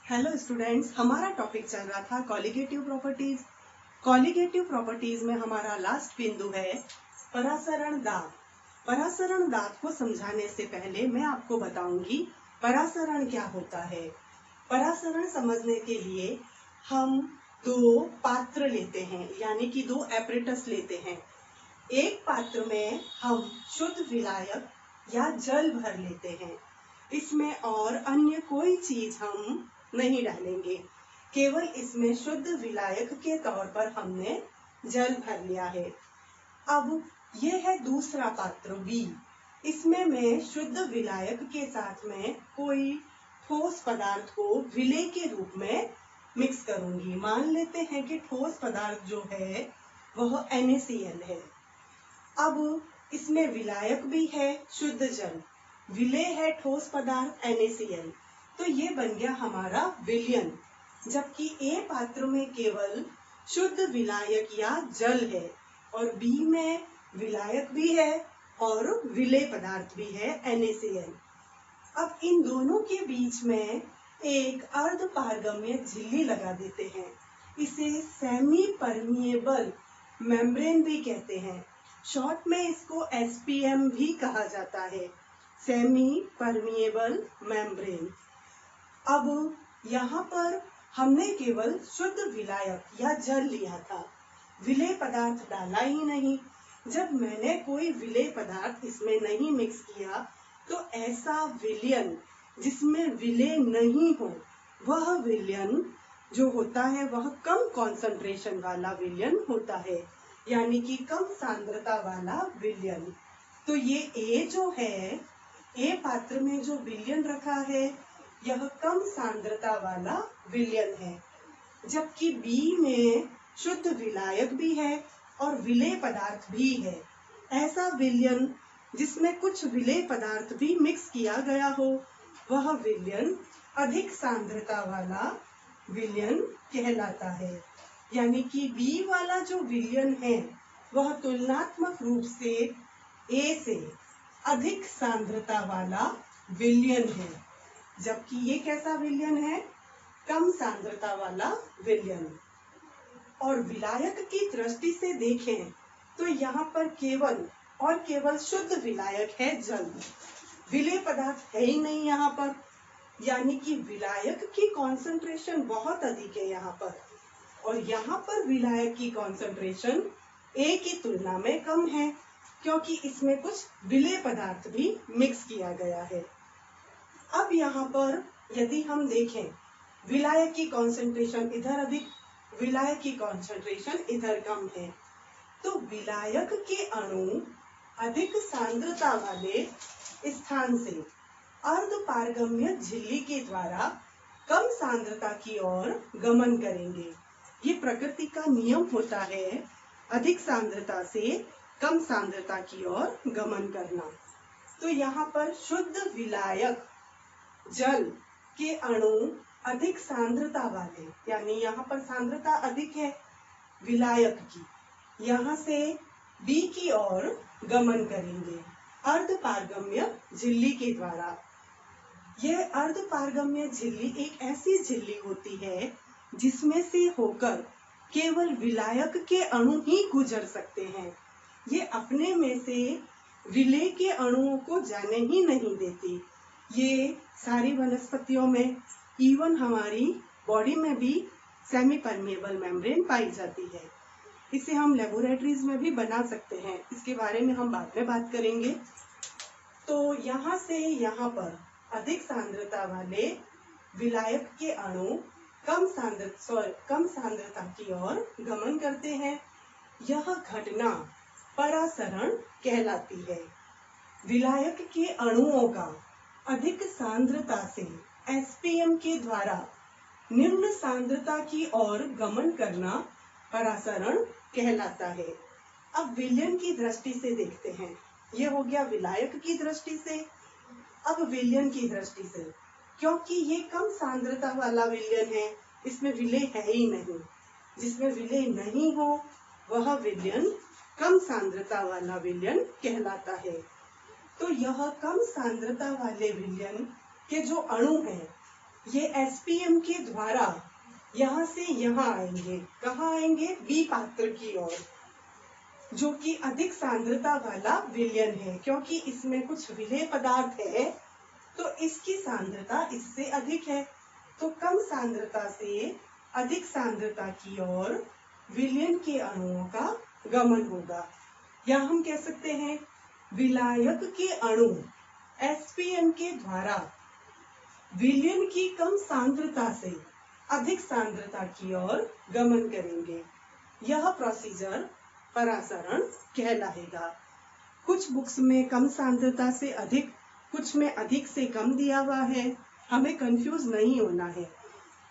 Hello students, हमारा topic चल रहा था कॉलिगेटिव प्रॉपर्टीज। कॉलिगेटिव प्रॉपर्टीज में हमारा लास्ट बिंदु है परासरण दाब। परासरण दाब को समझाने से पहले मैं आपको बताऊंगी परासरण क्या होता है। परासरण समझने के लिए हम दो पात्र लेते हैं, यानी कि दो एपरेटस लेते हैं। एक पात्र में हम शुद्ध विलायक या जल भर लेते हैं। इसमें और अन्य कोई चीज हम नहीं डालेंगे, केवल इसमें शुद्ध विलायक के तौर पर हमने जल भर लिया है। अब यह है दूसरा पात्र बी। इसमें मैं शुद्ध विलायक के साथ में कोई ठोस पदार्थ को विलेय के रूप में मिक्स करूंगी। मान लेते हैं कि ठोस पदार्थ जो है वह NaCl है। अब इसमें विलायक भी है शुद्ध जल, विलेय है ठोस पदार्थ NaCl, तो ये बन गया हमारा विलयन। जबकि ए पात्र में केवल शुद्ध विलायक या जल है और बी में विलायक भी है और विलेय पदार्थ भी है NaCl। अब इन दोनों के बीच में एक अर्ध पारगम्य झिल्ली लगा देते हैं। इसे सेमी परमिएबल मेम्ब्रेन भी कहते हैं। शॉर्ट में इसको SPM भी कहा जाता है, सेमी परमिएबल मेम्ब्रेन। अब यहाँ पर हमने केवल शुद्ध विलायक या जल लिया था, विलेय पदार्थ डाला ही नहीं। जब मैंने कोई विलेय पदार्थ इसमें नहीं मिक्स किया तो ऐसा विलयन जिसमें विलेय नहीं हो, वह विलयन जो होता है वह कम कॉन्सेंट्रेशन वाला विलयन होता है, यानी कि कम सांद्रता वाला विलयन। तो ये ए जो है, ए पात्र में जो विलयन रखा है यह कम सांद्रता वाला विलयन है। जबकि बी में शुद्ध विलायक भी है और विलेय पदार्थ भी है। ऐसा विलयन जिसमें कुछ विलेय पदार्थ भी मिक्स किया गया हो, वह विलयन अधिक सांद्रता वाला विलयन कहलाता है। यानी कि बी वाला जो विलयन है वह तुलनात्मक रूप से ए से अधिक सांद्रता वाला विलयन है। जबकि ये कैसा विलयन है? कम सांद्रता वाला विलयन। और विलायक की दृष्टि से देखें तो यहाँ पर केवल और केवल शुद्ध विलायक है जल, विलेय पदार्थ है ही नहीं यहाँ पर। यानी कि विलायक की कॉन्सेंट्रेशन बहुत अधिक है यहाँ पर, और यहाँ पर विलायक की कॉन्सेंट्रेशन ए की तुलना में कम है, क्योंकि इसमें कुछ विलेय पदार्थ भी मिक्स किया गया है। अब यहाँ पर यदि हम देखें, विलायक की कॉन्सेंट्रेशन इधर अधिक, विलायक की कॉन्सेंट्रेशन इधर कम है, तो विलायक के अणु अधिक सांद्रता वाले स्थान से अर्ध पारगम्य झिल्ली के द्वारा कम सांद्रता की ओर गमन करेंगे। ये प्रकृति का नियम होता है, अधिक सांद्रता से कम सांद्रता की ओर गमन करना। तो यहाँ पर शुद्ध विलायक जल के अणु अधिक सांद्रता वाले, यानी यहाँ पर सांद्रता अधिक है विलायक की, यहाँ से बी की ओर गमन करेंगे अर्ध पारगम्य झिल्ली के द्वारा। यह अर्ध पारगम्य झिल्ली एक ऐसी झिल्ली होती है जिसमें से होकर केवल विलायक के अणु ही गुजर सकते हैं। ये अपने में से विलेय के अणुओं को जाने ही नहीं देती। ये सारी वनस्पतियों में, इवन हमारी बॉडी में भी सेमी परमिएबल मेम्ब्रेन पाई जाती है। इसे हम लेबोरेटरीज में भी बना सकते हैं, इसके बारे में हम बाद में बात करेंगे। तो यहाँ से यहाँ पर अधिक सांद्रता वाले विलायक के अणु कम सांद्रता की ओर गमन करते हैं। यह घटना परासरण कहलाती है। विलायक के अणुओं का अधिक सांद्रता से SPM के द्वारा निम्न सांद्रता की ओर गमन करना परासरण कहलाता है। अब विलयन की दृष्टि से देखते हैं, यह हो गया विलायक की दृष्टि से। अब विलयन की दृष्टि से, क्योंकि ये कम सांद्रता वाला विलयन है, इसमें विलेय है ही नहीं, जिसमें विलेय नहीं हो वह विलयन कम सांद्रता वाला विलयन कहलाता है। तो यह कम सांद्रता वाले विलयन के जो अणु हैं ये एसपीएम के द्वारा यहाँ से यहाँ आएंगे। कहाँ आएंगे? बी पात्र की ओर, जो कि अधिक सांद्रता वाला विलयन है। क्योंकि इसमें कुछ विलेय पदार्थ है तो इसकी सांद्रता इससे अधिक है, तो कम सांद्रता से अधिक सांद्रता की ओर विलयन के अणुओं का गमन होगा। या हम कह सकते हैं विलायक के अणु एसपीएम के द्वारा विलयन की कम सांद्रता से अधिक सांद्रता की ओर गमन करेंगे। यह प्रोसीजर परासरण कहलाएगा। कुछ बुक्स में कम सांद्रता से अधिक, कुछ में अधिक से कम दिया हुआ है, हमें कंफ्यूज नहीं होना है।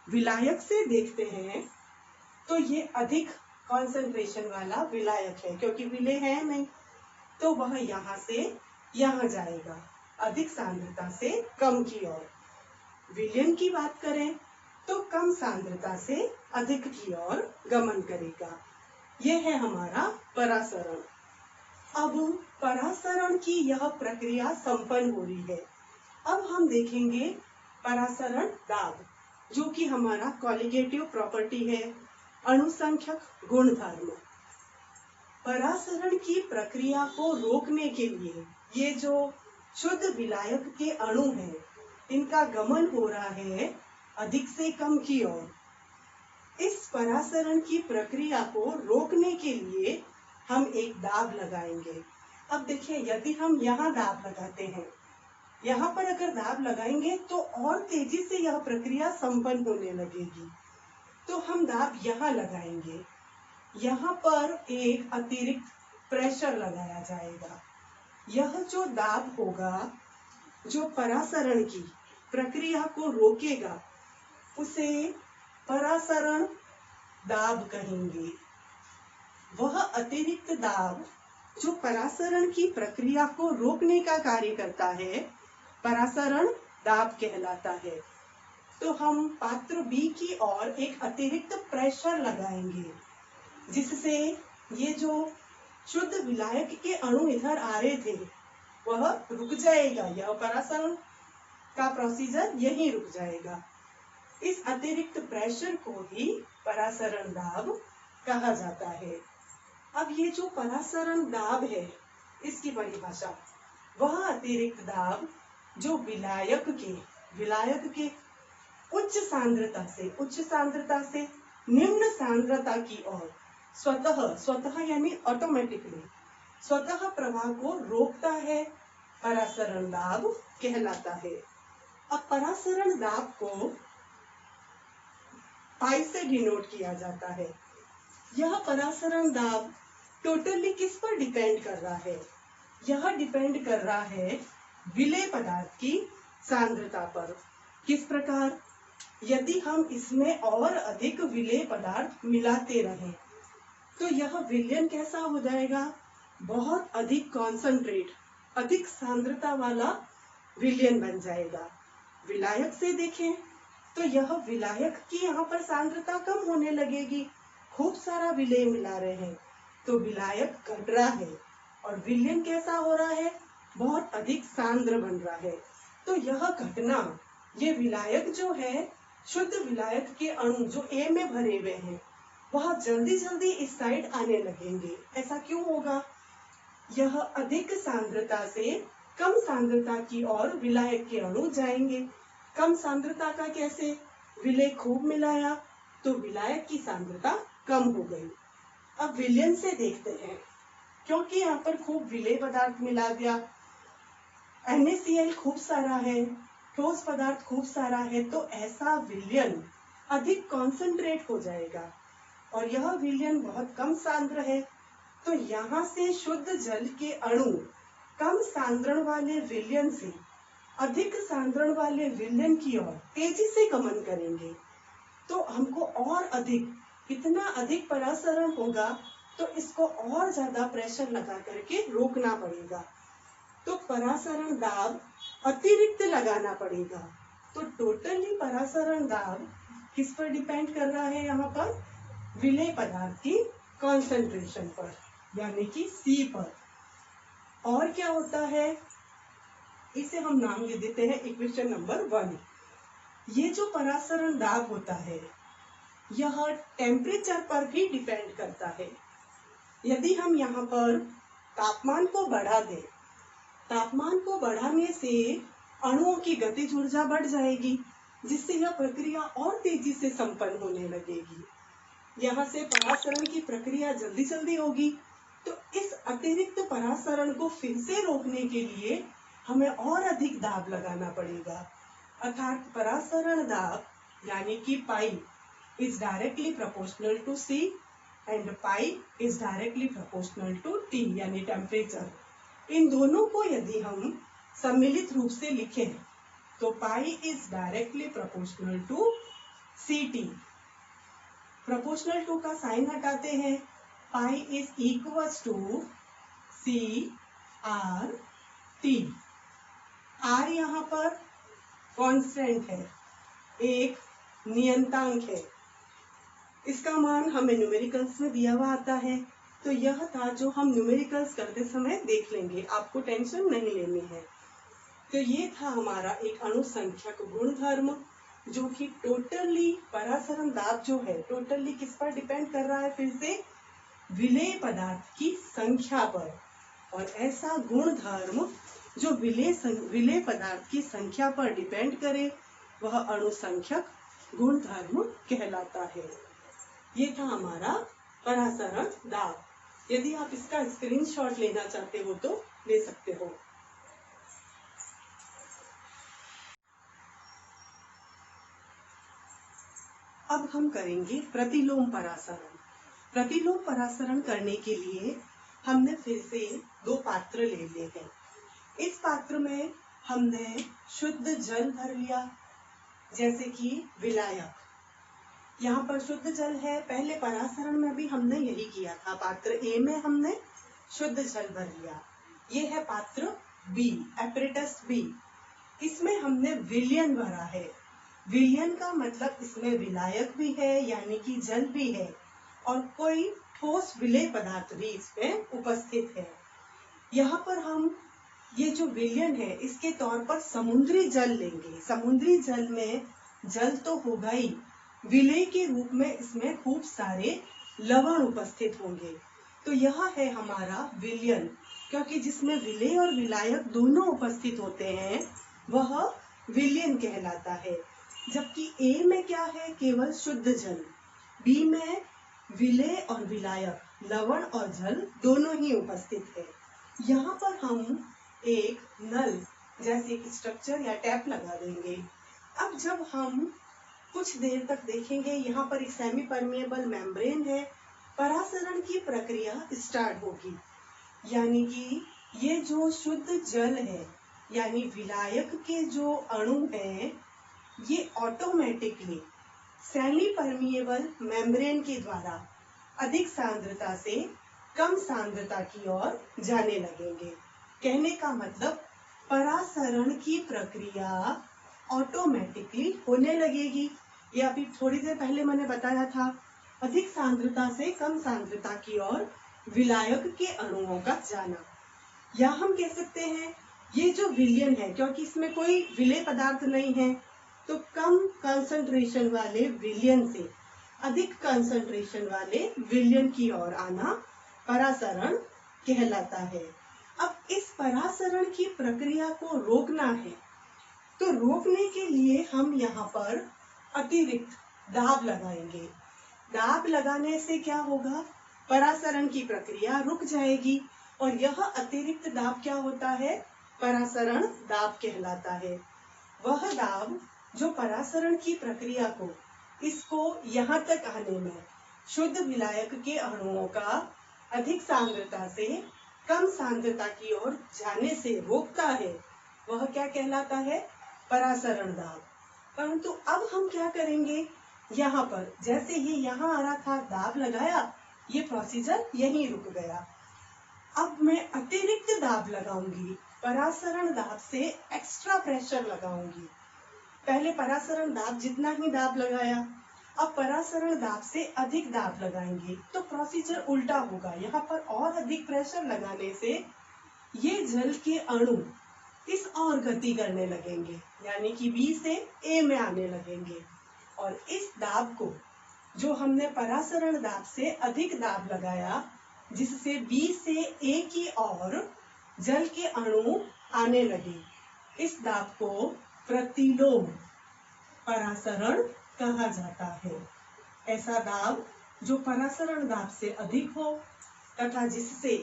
विलायक से देखते हैं तो ये अधिक कॉन्सेंट्रेशन वाला विलायक है, क्योंकि विलेय है नहीं, तो वह यहाँ से यहाँ जाएगा अधिक सांद्रता से कम की ओर। विलयन की बात करें तो कम सांद्रता से अधिक की ओर गमन करेगा। यह है हमारा परासरण। अब परासरण की यह प्रक्रिया संपन्न हो रही है। अब हम देखेंगे परासरण दाब, जो कि हमारा कॉलिगेटिव प्रॉपर्टी है, अणुसंख्यक गुणधर्म। परासरण की प्रक्रिया को रोकने के लिए ये जो शुद्ध विलायक के अणु हैं, इनका गमन हो रहा है अधिक से कम की ओर। इस परासरण की प्रक्रिया को रोकने के लिए हम एक दाब लगाएंगे। अब देखिए, यदि हम यहाँ दाब लगाते हैं, यहाँ पर अगर दाब लगाएंगे तो और तेजी से यह प्रक्रिया संपन्न होने लगेगी। तो हम दाब यहाँ लगाएंगे, यहाँ पर एक अतिरिक्त प्रेशर लगाया जाएगा। यह जो दाब होगा, जो परासरण की प्रक्रिया को रोकेगा, उसे परासरण दाब कहेंगे। वह अतिरिक्त दाब जो परासरण की प्रक्रिया को रोकने का कार्य करता है, परासरण दाब कहलाता है। तो हम पात्र बी की ओर एक अतिरिक्त प्रेशर लगाएंगे, जिससे ये जो शुद्ध विलायक के अणु इधर आ रहे थे वह रुक जाएगा। यह परासरण का प्रोसीजर यहीं रुक जाएगा। इस अतिरिक्त प्रेशर को ही परासरण दाब कहा जाता है। अब ये जो परासरण दाब है, इसकी परिभाषा, वह अतिरिक्त दाब जो विलायक के उच्च सांद्रता से निम्न सांद्रता की ओर स्वतः यानी ऑटोमेटिकली स्वतः प्रवाह को रोकता है, परासरण दाब कहलाता है। अब परासरण दाब को पाई से डिनोट किया जाता है। यह परासरण दाब टोटली किस पर डिपेंड कर रहा है? यह डिपेंड कर रहा है विलेय पदार्थ की सांद्रता पर। किस प्रकार? यदि हम इसमें और अधिक विलेय पदार्थ मिलाते रहें तो यह विलयन कैसा हो जाएगा? बहुत अधिक कॉन्सेंट्रेट, अधिक सांद्रता वाला विलयन बन जाएगा। विलायक से देखें तो यह विलायक की यहाँ पर सांद्रता कम होने लगेगी। खूब सारा विलेय मिला रहे हैं तो विलायक घट रहा है और विलयन कैसा हो रहा है? बहुत अधिक सांद्र बन रहा है। तो यह घटना, ये विलायक जो है, शुद्ध विलायक के अणु जो ए में भरे हुए हैं, वह जल्दी जल्दी इस साइड आने लगेंगे। ऐसा क्यों होगा? यह अधिक सांद्रता से कम सांद्रता की ओर विलायक के अणु जाएंगे। कम सांद्रता का कैसे? विलेय खूब मिलाया तो विलायक की सांद्रता कम हो गई। अब विलयन से देखते हैं, क्योंकि यहाँ पर खूब विलेय पदार्थ मिला दिया, NaCl खूब सारा है, ठोस पदार्थ खूब सारा है, तो ऐसा विलयन अधिक कॉन्सेंट्रेट हो जाएगा और यह विलयन बहुत कम सांद्र है। तो यहाँ से शुद्ध जल के अणु कम सांद्रण वाले विलयन से अधिक सांद्रण वाले विलयन की ओर तेजी से गमन करेंगे। तो हमको और अधिक, इतना अधिक परासरण होगा तो इसको और ज्यादा प्रेशर लगा करके रोकना पड़ेगा। तो परासरण दाब अतिरिक्त लगाना पड़ेगा। तो टोटली परासरण दाब किस पर डिपेंड कर रहा है? यहाँ पर विलेय पदार्थ की कॉन्सेंट्रेशन पर, यानी कि C पर। और क्या होता है, इसे हम नाम दे देते हैं इक्वेशन नंबर 1। ये जो परासरण दाब होता है यह टेम्परेचर पर भी डिपेंड करता है। यदि हम यहाँ पर तापमान को बढ़ा दें, तापमान को बढ़ाने से अणुओं की गतिज ऊर्जा बढ़ जाएगी, जिससे यह प्रक्रिया और तेजी से संपन्न होने लगेगी। यहाँ से परासरण की प्रक्रिया जल्दी जल्दी होगी। तो इस अतिरिक्त परासरण को फिर से रोकने के लिए हमें और अधिक दाब लगाना पड़ेगा, अर्थात परासरण दाब यानी कि पाई is directly proportional to C and pi is directly proportional to T यानी टेम्परेचर। इन दोनों को यदि हम सम्मिलित रूप से लिखें तो pi is directly proportional to CT। Proportional to का साइन हटाते हैं, pi is equals to C R T. R यहाँ पर कांस्टेंट है, एक नियतांक है, इसका मान हमें न्यूमेरिकल्स में दिया हुआ आता है। तो यह था जो हम न्यूमेरिकल्स करते समय देख लेंगे, आपको टेंशन नहीं लेनी है। तो ये था हमारा एक अणुसंख्यक गुणधर्म जो कि टोटली परासरण दाब जो है टोटली किस पर डिपेंड कर रहा है, फिर से विलेय पदार्थ की संख्या पर। और ऐसा गुणधर्म जो विलेय पदार्थ की संख्या पर डिपेंड करे वह अणुसंख्यक गुणधर्म कहलाता है। ये था हमारा परासरण दाब। यदि आप इसका स्क्रीनशॉट लेना चाहते हो तो ले सकते हो। अब हम करेंगे प्रतिलोम परासरण। प्रतिलोम परासरण करने के लिए हमने फिर से दो पात्र ले लिए हैं। इस पात्र में हमने शुद्ध जल भर लिया, जैसे कि विलायक। यहाँ पर शुद्ध जल है, पहले परासरण में भी हमने यही किया था। पात्र ए में हमने शुद्ध जल भर लिया। ये है पात्र बी, एपरेटस बी। इसमें हमने विलयन भरा है। विलयन का मतलब इसमें विलायक भी है यानी कि जल भी है और कोई ठोस विलेय पदार्थ भी इसमें उपस्थित है। यहाँ पर हम ये जो विलयन है इसके तौर पर समुद्री जल लेंगे। समुद्री जल में जल तो होगा ही, विलेय के रूप में इसमें खूब सारे लवण उपस्थित होंगे। तो यह है हमारा विलयन, क्योंकि जिसमें विलेय और विलायक दोनों उपस्थित होते हैं वह विलयन कहलाता है। जबकि ए में क्या है, केवल शुद्ध जल। बी में विलेय और विलायक, लवण और जल दोनों ही उपस्थित है। यहाँ पर हम एक नल जैसे एक स्ट्रक्चर या टैप लगा देंगे। अब जब हम कुछ देर तक देखेंगे, यहाँ पर एक सेमी परमिएबल मेम्ब्रेन है, परासरण की प्रक्रिया स्टार्ट होगी। यानी कि ये जो शुद्ध जल है यानी विलायक के जो अणु हैं ये ऑटोमेटिकली सेमी परमिएबल मेम्ब्रेन के द्वारा अधिक सांद्रता से कम सांद्रता की ओर जाने लगेंगे। कहने का मतलब परासरण की प्रक्रिया ऑटोमेटिकली होने लगेगी। ये अभी थोड़ी देर पहले मैंने बताया था, अधिक सांद्रता से कम सांद्रता की ओर विलायक के अणुओं का जाना। या हम कह सकते हैं ये जो विलयन है, क्योंकि इसमें कोई विलेय पदार्थ नहीं है, तो कम कंसंट्रेशन वाले विलयन से अधिक कंसंट्रेशन वाले विलयन की ओर आना परासरण कहलाता है। अब इस परासरण की प्रक्रिया को रोकना है, तो रोकने के लिए हम यहाँ पर अतिरिक्त दाब लगाएंगे। दाब लगाने से क्या होगा, परासरण की प्रक्रिया रुक जाएगी और यह अतिरिक्त दाब क्या होता है, परासरण दाब कहलाता है। वह दाब जो परासरण की प्रक्रिया को इसको यहाँ तक आने में शुद्ध विलायक के अणुओं का अधिक सांद्रता से कम सांद्रता की ओर जाने से रोकता है, वह क्या कहलाता है, परासरण दाब। परंतु अब हम क्या करेंगे, यहाँ पर जैसे ही यहाँ आ रहा था दाब लगाया, ये प्रोसीजर यहीं रुक गया। अब मैं अतिरिक्त दाब लगाऊंगी, परासरण दाब से एक्स्ट्रा प्रेशर लगाऊंगी। पहले परासरण दाब जितना ही दाब लगाया, अब परासरण दाब से अधिक दाब लगाएंगे, तो प्रोसीजर उल्टा होगा। यहाँ पर और अधिक प्रेशर लगाने से ये जल के अणु इस और गति करने लगेंगे, यानी कि बी से ए में आने लगेंगे। और इस दाब को, जो हमने परासरण दाब से अधिक दाब लगाया, जिससे बी से ए की ओर जल के अणु आने लगे, इस दाब को प्रतिलोम परासरण कहा जाता है। ऐसा दाब जो परासरण दाब से अधिक हो तथा जिससे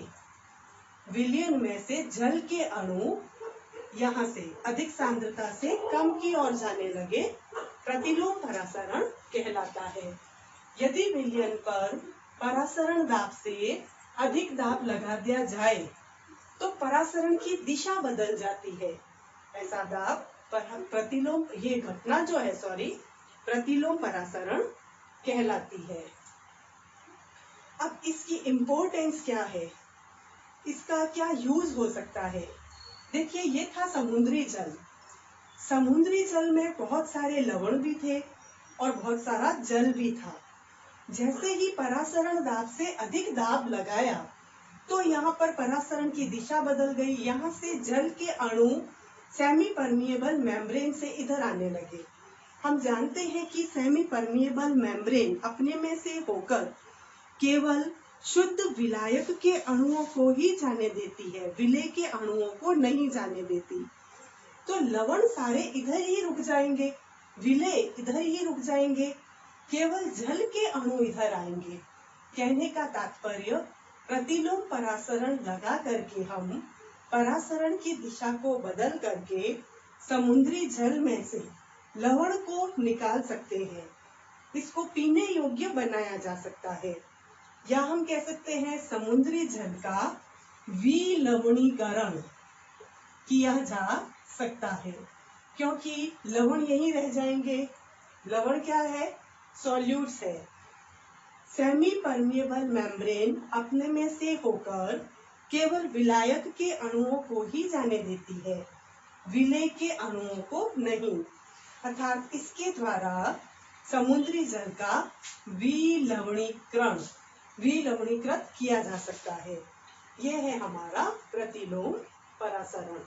विलयन में से जल के अणु यहाँ से अधिक सांद्रता से कम की ओर जाने लगे, प्रतिलोम परासरण कहलाता है। यदि विलयन पर परासरण दाब से अधिक दाब लगा दिया जाए तो परासरण की दिशा बदल जाती है। ऐसा दाब प्रतिलोम, ये घटना जो है प्रतिलोम परासरण कहलाती है। अब इसकी इम्पोर्टेंस क्या है, इसका क्या यूज हो सकता है। देखिए, ये था समुद्री जल। समुद्री जल में बहुत सारे लवण भी थे और बहुत सारा जल भी था। जैसे ही परासरण दाब से अधिक दाब लगाया तो यहाँ पर परासरण की दिशा बदल गई। यहाँ से जल के अणु सेमी परमिएबल मेम्ब्रेन से इधर आने लगे। हम जानते हैं कि सेमी परमिएबल मेम्ब्रेन अपने में से होकर केवल शुद्ध विलायक के अणुओं को ही जाने देती है, विलेय के अणुओं को नहीं जाने देती। तो लवण सारे इधर ही रुक जाएंगे, विलेय इधर ही रुक जाएंगे, केवल जल के अणु इधर आएंगे। कहने का तात्पर्य, प्रतिलोम परासरण लगा करके हम परासरण की दिशा को बदल करके समुद्री जल में से लवण को निकाल सकते हैं। इसको पीने योग्य बनाया जा सकता है, या हम कह सकते हैं समुद्री जल का विलवणीकरण किया जा सकता है, क्योंकि लवण यहीं रह जाएंगे। लवण क्या है? सॉल्यूट्स है। सेमी परमिएबल मेम्ब्रेन अपने में से होकर केवल विलायक के अणुओं को ही जाने देती है, विलेय के अणुओं को नहीं। अर्थात इसके द्वारा समुद्री जल का विलवणीकृत किया जा सकता है। यह है हमारा प्रतिलोम परासरण।